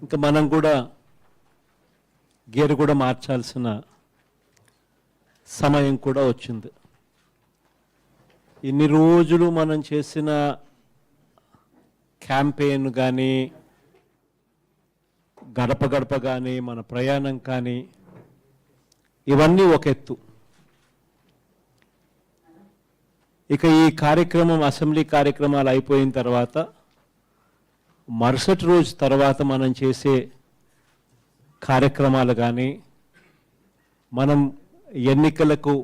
ఇంకా మనం కూడా గేరు కూడా మార్చాల్సిన సమయం కూడా వచ్చింది. ఇన్ని రోజులు మనం చేసిన క్యాంపెయిన్ కానీ, గడప గడప కానీ, మన ప్రయాణం కానీ, ఇవన్నీ ఒక ఎత్తు. ఇక ఈ కార్యక్రమం, అసెంబ్లీ కార్యక్రమాలు అయిపోయిన తర్వాత మరుసటి రోజు తర్వాత మనం చేసే కార్యక్రమాలు కానీ, మనం ఎన్నికలకు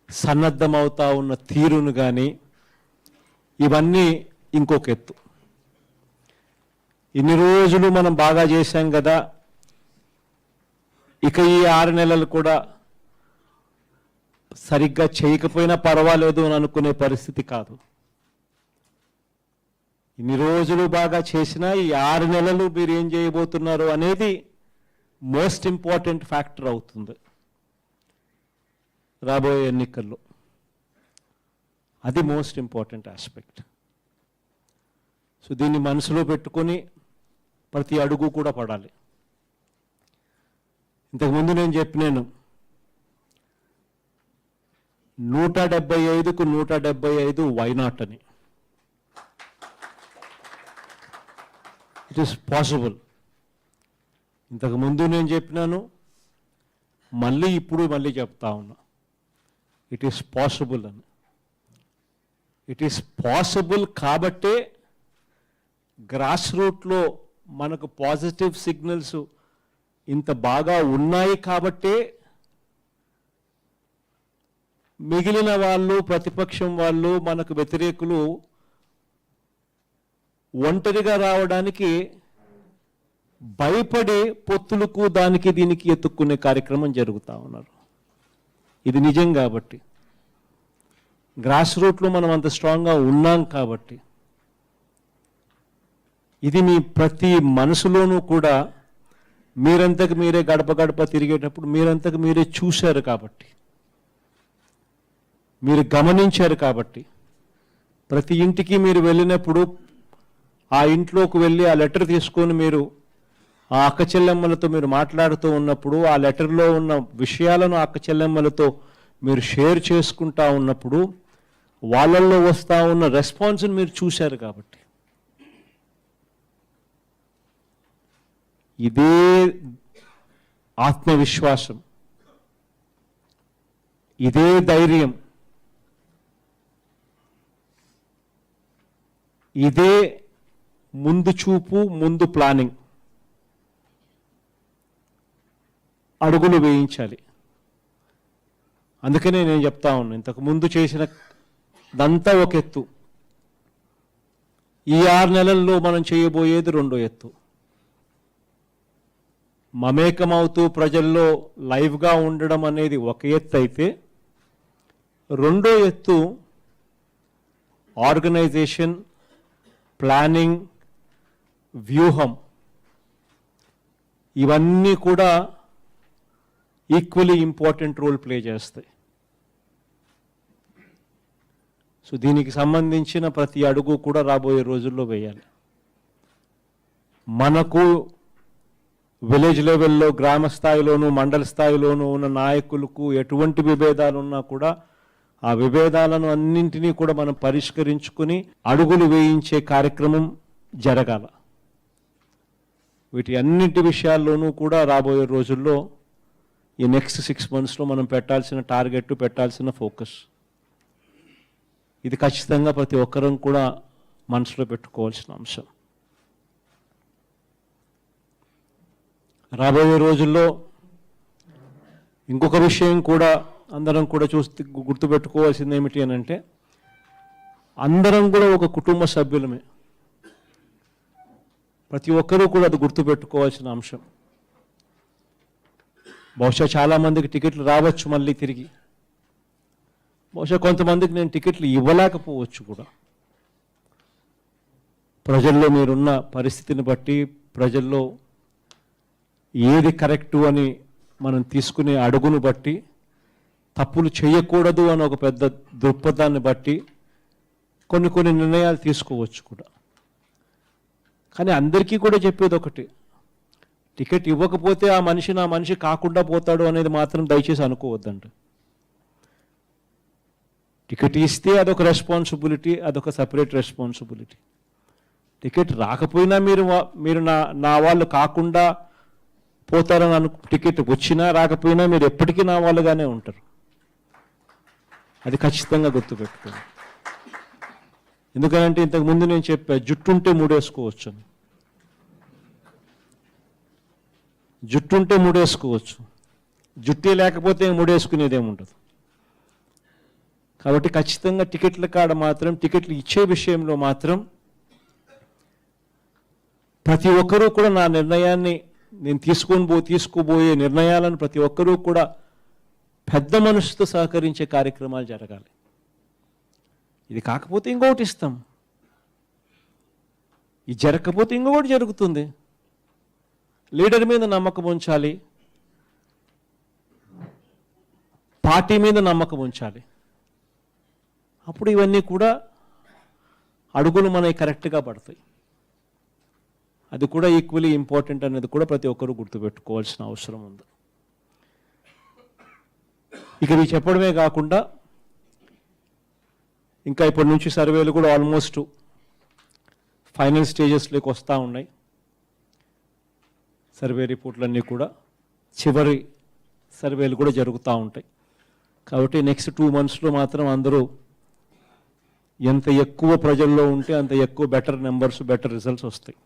సన్నద్ధమవుతా ఉన్న తీరును కానీ, ఇవన్నీ ఇంకొక ఎత్తు. ఇన్ని రోజులు మనం బాగా చేశాం కదా, ఇక ఈ 6 నెలలు కూడా సరిగ్గా చేయకపోయినా పర్వాలేదు అని అనుకునే పరిస్థితి కాదు. ఇన్ని రోజులు బాగా చేసినా ఈ 6 నెలలు మీరు ఏం చేయబోతున్నారు అనేది మోస్ట్ ఇంపార్టెంట్ ఫ్యాక్టర్ అవుతుంది రాబోయే ఎన్నికల్లో. అది మోస్ట్ ఇంపార్టెంట్ ఆస్పెక్ట్. సో దీన్ని మనసులో పెట్టుకొని ప్రతి అడుగు కూడా పడాలి. ఇంతకుముందు నేను చెప్పినాను, 175కు 175 వైనాట్ అని. It is possible. ఇంతకుముందు నేను చెప్పినాను, మళ్ళీ చెప్తా ఉన్నా, ఇట్ ఈస్ పాసిబుల్ అని. ఇట్ ఈస్ పాసిబుల్ కాబట్టే గ్రాస్ రూట్లో మనకు పాజిటివ్ సిగ్నల్స్ ఇంత బాగా ఉన్నాయి కాబట్టే మిగిలిన వాళ్ళు, ప్రతిపక్షం వాళ్ళు, మనకు వ్యతిరేకులు ఒంటరిగా రావడానికి భయపడి పొత్తులకు దానికి దీనికి ఎత్తుక్కునే కార్యక్రమం జరుగుతూ ఉన్నారు. ఇది నిజం కాబట్టి, గ్రాస్ రూట్లో మనం అంత స్ట్రాంగ్గా ఉన్నాం కాబట్టి, ఇది మీ ప్రతి మనసులోనూ కూడా మీరంతకు మీరే గడప గడప తిరిగేటప్పుడు మీరంతకు మీరే చూశారు కాబట్టి, మీరు గమనించారు కాబట్టి, ప్రతి ఇంటికి మీరు వెళ్ళినప్పుడు ఆ ఇంట్లోకి వెళ్ళి ఆ లెటర్ తీసుకొని మీరు ఆ అక్క చెల్లెమ్మలతో మీరు మాట్లాడుతూ ఉన్నప్పుడు, ఆ లెటర్లో ఉన్న విషయాలను అక్క చెల్లెమ్మలతో మీరు షేర్ చేసుకుంటా ఉన్నప్పుడు వాళ్ళల్లో వస్తూ ఉన్న రెస్పాన్స్ని మీరు చూశారు కాబట్టి, ఇదే ఆత్మవిశ్వాసం, ఇదే ధైర్యం, ఇదే ముందు చూపు, ముందు ప్లానింగ్ అడుగులు వేయించాలి. అందుకనే నేను చెప్తా ఉన్నాను, ఇంతకు ముందు చేసిన దంతా ఒక ఎత్తు, ఈ 6 నెలల్లో మనం చేయబోయేది రెండో ఎత్తు. మమేకమవుతూ ప్రజల్లో లైవ్గా ఉండడం అనేది ఒక ఎత్తు అయితే, రెండో ఎత్తు ఆర్గనైజేషన్, ప్లానింగ్, వ్యూహం, ఇవన్నీ కూడా ఈక్వలీ ఇంపార్టెంట్ రోల్ ప్లే చేస్తాయి. సో దీనికి సంబంధించిన ప్రతి అడుగు కూడా రాబోయే రోజుల్లో వేయాలి. మనకు విలేజ్ లెవెల్లో, గ్రామ స్థాయిలోనూ, మండల స్థాయిలోనూ ఉన్న నాయకులకు ఎటువంటి విభేదాలు ఉన్నా కూడా ఆ విభేదాలను అన్నింటినీ కూడా మనం పరిష్కరించుకుని అడుగులు వేయించే కార్యక్రమం జరగాల. వీటి అన్నింటి విషయాల్లోనూ కూడా రాబోయే రోజుల్లో ఈ నెక్స్ట్ 6 monthsలో మనం పెట్టాల్సిన టార్గెట్, పెట్టాల్సిన ఫోకస్, ఇది ఖచ్చితంగా ప్రతి ఒక్కరం కూడా మనసులో పెట్టుకోవాల్సిన అంశం. రాబోయే రోజుల్లో ఇంకొక విషయం కూడా అందరం కూడా గుర్తుపెట్టుకోవాల్సింది ఏమిటి అని అంటే, అందరం కూడా ఒక కుటుంబ సభ్యులమే. ప్రతి ఒక్కరూ కూడా అది గుర్తుపెట్టుకోవాల్సిన అంశం. బహుశా చాలామందికి టికెట్లు రావచ్చు మళ్ళీ తిరిగి, బహుశా కొంతమందికి నేను టికెట్లు ఇవ్వలేకపోవచ్చు కూడా. ప్రజల్లో మీరున్న పరిస్థితిని బట్టి, ప్రజల్లో ఏది కరెక్టు అని మనం తీసుకునే అడుగును బట్టి, తప్పులు చేయకూడదు అని ఒక పెద్ద దృక్పథాన్ని బట్టి కొన్ని నిర్ణయాలు తీసుకోవచ్చు కూడా. కానీ అందరికీ కూడా చెప్పేది ఒకటి, టికెట్ ఇవ్వకపోతే ఆ మనిషి కాకుండా పోతాడు అనేది మాత్రం దయచేసి అనుకోవద్దండి. టికెట్ ఇస్తే అదొక రెస్పాన్సిబిలిటీ, అదొక సపరేట్ రెస్పాన్సిబిలిటీ. టికెట్ రాకపోయినా మీరు నా వాళ్ళు కాకుండా పోతారని టికెట్ వచ్చినా రాకపోయినా మీరు ఎప్పటికీ నా వాళ్ళుగానే ఉంటారు. అది ఖచ్చితంగా గుర్తుపెట్టుకోండి. ఎందుకంటే ఇంతకుముందు నేను చెప్పా, జుట్టుంటే మూడేసుకోవచ్చు అని. జుట్టుంటే మూడేసుకోవచ్చు, జుట్టే లేకపోతే మూడేసుకునేదేముండదు. కాబట్టి ఖచ్చితంగా టికెట్ల కాడ మాత్రం, టికెట్లు ఇచ్చే విషయంలో మాత్రం ప్రతి ఒక్కరూ కూడా నా నిర్ణయాన్ని, నేను తీసుకోబోయే నిర్ణయాలను ప్రతి ఒక్కరూ కూడా పెద్ద మనసుతో సహకరించే కార్యక్రమాలు జరగాలి. ఇది కాకపోతే ఇంకొకటి ఇస్తాం, ఇది జరగకపోతే ఇంకొకటి జరుగుతుంది. లీడర్ మీద నమ్మకం ఉంచాలి, పార్టీ మీద నమ్మకం ఉంచాలి. అప్పుడు ఇవన్నీ కూడా అడుగులు మనకి కరెక్ట్గా పడతాయి. అది కూడా ఈక్వలీ ఇంపార్టెంట్ అనేది కూడా ప్రతి ఒక్కరూ గుర్తుపెట్టుకోవాల్సిన అవసరం ఉంది. ఇక ఇది చెప్పడమే కాకుండా ఇంకా ఇప్పటి నుంచి సర్వేలు కూడా ఆల్మోస్ట్ ఫైనల్ స్టేజెస్లోకి వస్తూ ఉన్నాయి. సర్వే రిపోర్ట్లన్నీ కూడా చివరి సర్వేలు కూడా జరుగుతూ ఉంటాయి. కాబట్టి నెక్స్ట్ 2 monthsలో మాత్రం అందరూ ఎంత ఎక్కువ ప్రజల్లో ఉంటే అంత ఎక్కువ బెటర్ నెంబర్స్, బెటర్ రిజల్ట్స్ వస్తాయి.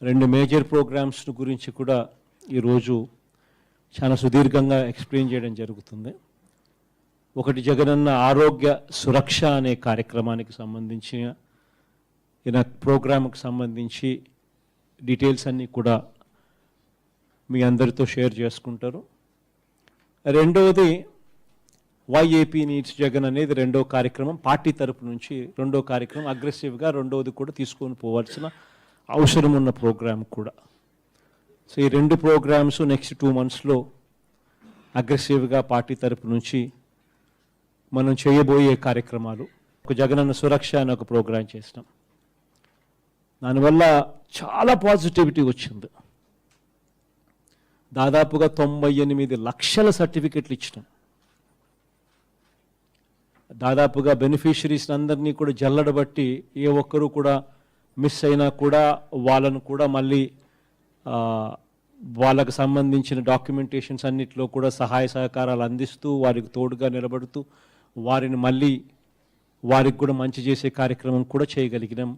2 మేజర్ ప్రోగ్రామ్స్ గురించి కూడా ఈరోజు చాలా సుదీర్ఘంగా ఎక్స్ప్లెయిన్ చేయడం జరుగుతుంది. ఒకటి జగనన్న ఆరోగ్య సురక్ష అనే కార్యక్రమానికి సంబంధించిన ప్రోగ్రామ్కి సంబంధించి డీటెయిల్స్ అన్నీ కూడా మీ అందరితో షేర్ చేసుకుంటారు. రెండవది వైఏపీ నీడ్స్ జగన్ అనేది రెండో కార్యక్రమం, పార్టీ తరపు నుంచి రెండో కార్యక్రమం, అగ్రెసివ్గా రెండవది కూడా తీసుకొని పోవాల్సిన అవసరం ఉన్న ప్రోగ్రామ్ కూడా. సో ఈ 2 ప్రోగ్రామ్స్ నెక్స్ట్ 2 monthsలో అగ్రెసివ్గా పార్టీ తరపు నుంచి మనం చేయబోయే కార్యక్రమాలు. ఒక జగనన్న సురక్ష అని ఒక ప్రోగ్రాం చేసినాం. దానివల్ల చాలా పాజిటివిటీ వచ్చింది. దాదాపుగా 98 లక్షల సర్టిఫికెట్లు ఇచ్చినాం. దాదాపుగా బెనిఫిషరీస్ అందరినీ కూడా జల్లడబట్టి ఏ ఒక్కరూ కూడా మిస్ అయినా కూడా వాళ్ళను కూడా మళ్ళీ వాళ్ళకు సంబంధించిన డాక్యుమెంటేషన్స్ అన్నిటిలో కూడా సహాయ సహకారాలు అందిస్తూ వారికి తోడుగా నిలబడుతూ వారిని మళ్ళీ వారికి కూడా మంచి చేసే కార్యక్రమం కూడా చేయగలిగినాం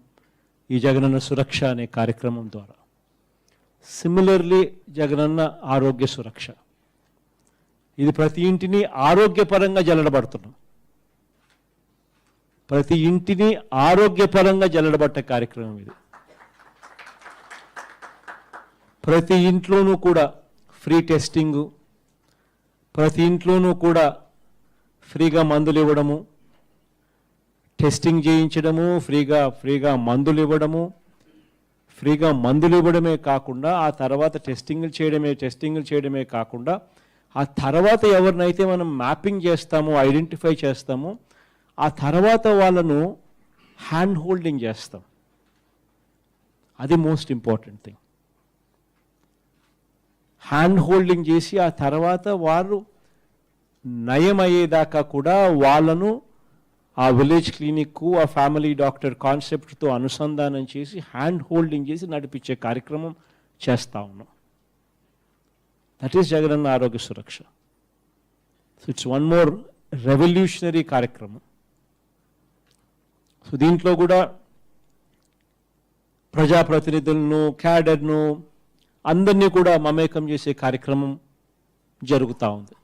ఈ జగనన్న సురక్ష అనే కార్యక్రమం ద్వారా. సిమిలర్లీ జగనన్న ఆరోగ్య సురక్ష, ఇది ప్రతి ఇంటిని ఆరోగ్యపరంగా జల్లడబడుతున్నాం. ప్రతి ఇంటిని ఆరోగ్యపరంగా జల్లడబట్టే కార్యక్రమం ఇది. ప్రతి ఇంట్లోనూ కూడా ఫ్రీ టెస్టింగు, ప్రతి ఇంట్లోనూ కూడా ఫ్రీగా మందులు ఇవ్వడము, టెస్టింగ్ చేయించడము, ఫ్రీగా మందులు ఇవ్వడము. ఫ్రీగా మందులు ఇవ్వడమే కాకుండా ఆ తర్వాత టెస్టింగ్లు చేయడమే కాకుండా ఆ తర్వాత ఎవరినైతే మనం మ్యాపింగ్ చేస్తామో, ఐడెంటిఫై చేస్తామో, ఆ తర్వాత వాళ్ళను హ్యాండ్ హోల్డింగ్ చేస్తాం. అది most important thing. Hand holding చేసి ఆ తర్వాత వారు నయమయ్యేదాకా కూడా వాళ్ళను ఆ విలేజ్ క్లినిక్, ఆ ఫ్యామిలీ డాక్టర్ కాన్సెప్ట్తో అనుసంధానం చేసి హ్యాండ్ హోల్డింగ్ చేసి నడిపించే కార్యక్రమం చేస్తూ ఉన్నాం. That is Jagananna Arogya Suraksha. So it's one more revolutionary కార్యక్రమం. సో దీంట్లో కూడా ప్రజాప్రతినిధులను, క్యాడర్ను అందరినీ కూడా మమేకం చేసే కార్యక్రమం జరుగుతూ ఉంది.